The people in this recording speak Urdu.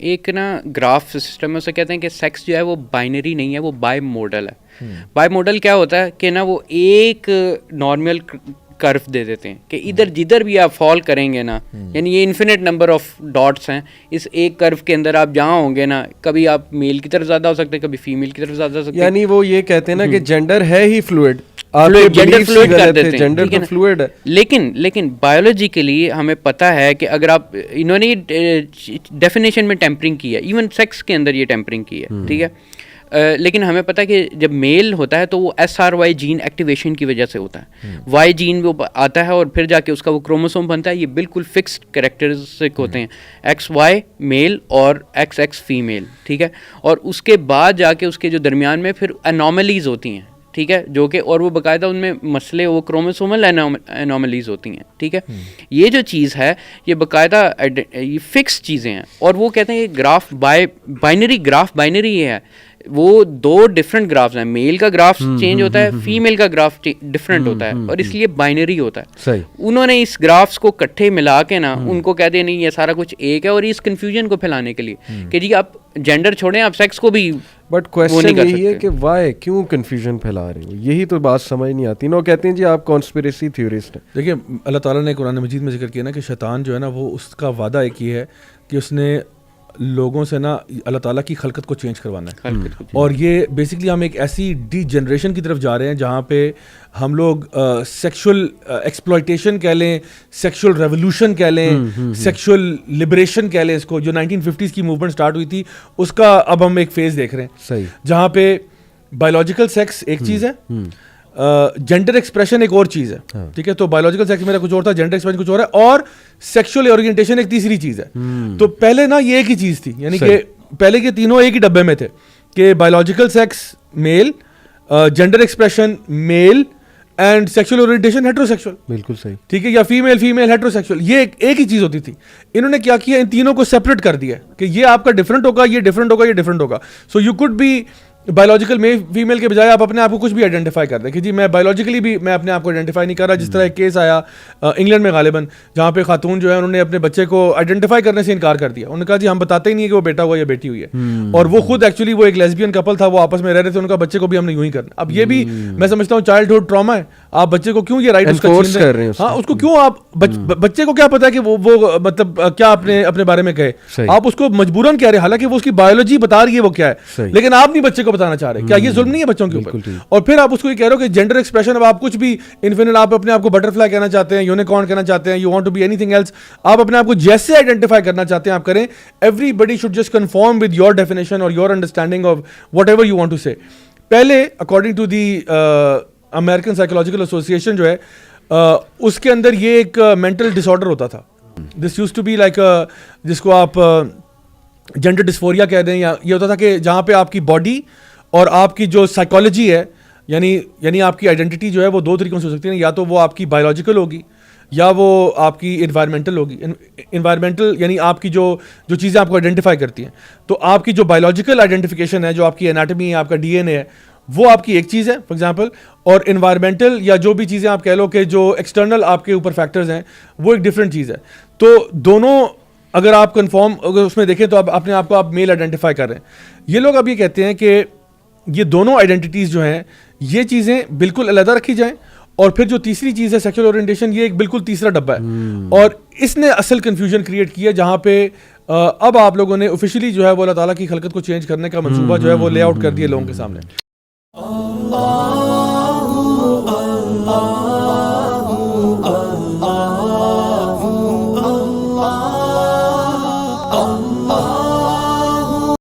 ایک نا گراف سسٹم ہے، اسے کہتے ہیں کہ سیکس جو ہے وہ بائنری نہیں ہے، وہ بائی موڈل ہے. بائی موڈل کیا ہوتا ہے کہ نا وہ ایک نارمل کرو دے دیتے ہیں کہ ادھر جدھر بھی آپ فال کریں گے نا، یعنی یہ انفینٹ نمبر آف ڈاٹس ہیں اس ایک کرو کے اندر، آپ جہاں ہوں گے نا کبھی آپ میل کی طرف زیادہ ہو سکتے ہیں، کبھی فیمیل کی طرف زیادہ ہو سکتے ہیں. یعنی وہ یہ کہتے ہیں نا کہ جینڈر ہے ہی فلوئڈ، جینڈر فلوئڈ کر دیتے ہیں، جینڈر تو فلوئڈ ہے. لیکن بایولوجیکلی ہمیں پتہ ہے کہ اگر آپ انہوں نے ڈیفینیشن میں ٹیمپرنگ کی ہے، ایون سیکس کے اندر یہ ٹیمپرنگ کی ہے، ٹھیک ہے. لیکن ہمیں پتہ ہے کہ جب میل ہوتا ہے تو وہ SRY جین ایکٹیویشن کی وجہ سے ہوتا ہے. وائی جین وہ آتا ہے اور پھر جا کے اس کا وہ کروموسوم بنتا ہے. یہ بالکل فکسڈ کریکٹرسٹک ہوتے ہیں، XY میل اور XX فیمیل، ٹھیک ہے. اور اس کے بعد جا کے اس کے جو درمیان میں پھر انوملیز ہوتی ہیں، ٹھیک ہے، جو کہ اور وہ باقاعدہ ان میں مسئلے وہ کروموسومل انوملیز ہوتی ہیں، ٹھیک ہے. یہ جو چیز ہے یہ باقاعدہ یہ فکس چیزیں ہیں. اور وہ کہتے ہیں کہ گراف گراف بائنری ہے، وہ دو ڈفرینٹ گرافز ہیں. میل کا گراف چینج ہوتا ہے، فیمیل کا گراف ڈفرینٹ ہوتا ہے، اور اس لیے بائنری ہوتا ہے. انہوں نے اس گرافس کو کٹھے ملا کے نا ان کو کہتے ہیں نہیں یہ سارا کچھ ایک ہے، اور اس کنفیوژن کو پھیلانے کے لیے کہ جی آپ جینڈر چھوڑیں، آپ سیکس کو بھی. بٹ کویسچن یہی ہے کہ وائی، کیوں کنفیوژن پھیلا رہے ہو؟ یہی تو بات سمجھ نہیں آتی. نو کہتے ہیں جی آپ کانسپریسی تھیورسٹ ہیں. دیکھیے اللہ تعالیٰ نے قرآن مجید میں ذکر کیا نا کہ شیطان جو ہے نا وہ اس کا وعدہ ایک ہی ہے کہ اس نے لوگوں سے نا اللہ تعالیٰ کی خلقت کو چینج کروانا ہے. اور یہ بیسکلی ہم ایک ایسی ڈی جنریشن کی طرف جا رہے ہیں جہاں پہ ہم لوگ سیکشل ایکسپلائٹیشن کہہ لیں، سیکشل ریولوشن کہہ لیں، سیکشل لبریشن کہہ لیں اس کو، جو 1950s کی موومنٹ اسٹارٹ ہوئی تھی اس کا اب ہم ایک فیز دیکھ رہے ہیں. صحیح. جہاں پہ بایولوجیکل سیکس ایک چیز ہے، جینڈر ایکسپریشن ایک اور چیز ہے، ٹھیک ہے. تو بایولوجیکل سیکس میرا کچھ اور تھا، جینڈر ایکسپریشن کچھ اور ہے، اور سیکشل اورینٹیشن ایک تیسری چیز ہے. تو پہلے نا یہ ایک ہی چیز تھی، یعنی کہ پہلے کے تینوں ایک ہی ڈبے میں تھے کہ biological sex male, gender expression male, and sexual orientation heterosexual. بالکل صحیح، ٹھیک ہے، یا فیمیل ہیٹروسیکشول. یہ ایک ہی چیز ہوتی تھی. انہوں نے کیا کیا، ان تینوں کو سیپریٹ کر دیا کہ یہ آپ کا ڈفرنٹ ہوگا، یہ ڈفرنٹ ہوگا، یہ ڈفرنٹ ہوگا. So you could be biological female کے بجائے آپ اپنے آپ کو کچھ بھی آئیڈینٹیفائی کر دیں کہ جی میں بایولوجیکلی بھی میں اپنے آپ کو آئیڈینٹیفائی نہیں کر رہا. جس طرح ایک کیس آیا انگلینڈ میں غالباً، جہاں پہ خاتون جو ہے انہوں نے اپنے بچے کو آئیڈینٹیفائی کرنے سے انکار کر دیا. انہوں نے کہا جی ہم بتاتے ہی نہیں کہ وہ بیٹا ہوا یا بیٹی ہوئی ہے. اور وہ خود ایکچولی وہ ایک لیسبین کپل تھا، وہ آپس میں رہ رہے تھے، ان کا بچے کو بھی ہم نے یوں ہی کرنا. اب یہ بھی میں سمجھتا ہوں چائلڈہڈ ٹراما ہے. آپ بچے کو کیوں یہ رائٹ اس کا چھین رہے ہیں؟ ہاں، اس کو کیوں آپ بچے کو کیا پتا ہے کہ وہ مطلب کیا اپنے بارے میں کہے؟ آپ اس کو مجبوراً کہہ رہے، حالانکہ وہ اس کی بایولوجی بتا رہی ہے وہ کیا ہے، لیکن آپ نہیں بچے کو بتانا چاہ رہے. کیا یہ ظلم نہیں ہے بچوں کے اوپر؟ اور پھر آپ اس کو یہ کہہ رہے ہو کہ جینڈر ایکسپریشن، اب آپ کچھ بھی انفینٹ، آپ اپنے آپ کو بٹرفلائی کہنا چاہتے ہیں، یونیکارن کہنا چاہتے ہیں، you want to be anything else, آپ اپنے آپ کو جیسے آئیڈینٹیفائی کرنا چاہتے ہیں آپ کریں. Everybody should just conform with your definition اور your understanding of whatever you want to say. پہلے according to the American psychological association جو ہے اس کے اندر یہ ایک مینٹل ڈس آرڈر ہوتا تھا. دس یوز ٹو بی لائک، جس کو آپ جینڈر ڈسفوریا کہہ دیں، یا یہ ہوتا تھا کہ جہاں پہ آپ کی باڈی اور آپ کی جو سائیکالوجی ہے، یعنی آپ کی آئیڈینٹی جو ہے وہ دو طریقوں سے ہو سکتی ہے. یا تو وہ آپ کی بایولوجیکل ہوگی یا وہ آپ کی انوائرمنٹل ہوگی. انوائرمنٹل یعنی آپ کی جو چیزیں آپ کو آئیڈینٹیفائی کرتی ہیں. تو آپ کی جو بایولوجیکل آئیڈینٹیفیکیشن ہے، جو آپ کی انیٹمی ہے، آپ کا DNA ہے، وہ آپ کی ایک چیز ہے فار ایگزامپل. اور انوائرمنٹل یا جو بھی چیزیں آپ کہہ لو کہ جو ایکسٹرنل آپ کے اوپر فیکٹرز ہیں، وہ ایک ڈفرینٹ چیز ہے. تو دونوں اگر آپ کنفارم اگر اس میں دیکھیں تو آپ اپنے آپ کو آپ میل آئیڈینٹیفائی کر رہے ہیں. یہ لوگ اب یہ کہتے ہیں کہ یہ دونوں آئیڈینٹیز جو ہیں یہ چیزیں بالکل علیحدہ رکھی جائیں. اور پھر جو تیسری چیز ہے سیکشل اورینٹیشن، یہ ایک بالکل تیسرا ڈبہ ہے. اور اس نے اصل کنفیوژن کریٹ کی ہے، جہاں پہ اب آپ لوگوں نے آفیشلی جو ہے وہ اللہ تعالیٰ کی خلقت کو چینج کرنے کا منصوبہ جو ہے وہ لے آؤٹ کر دیا لوگوں کے سامنے.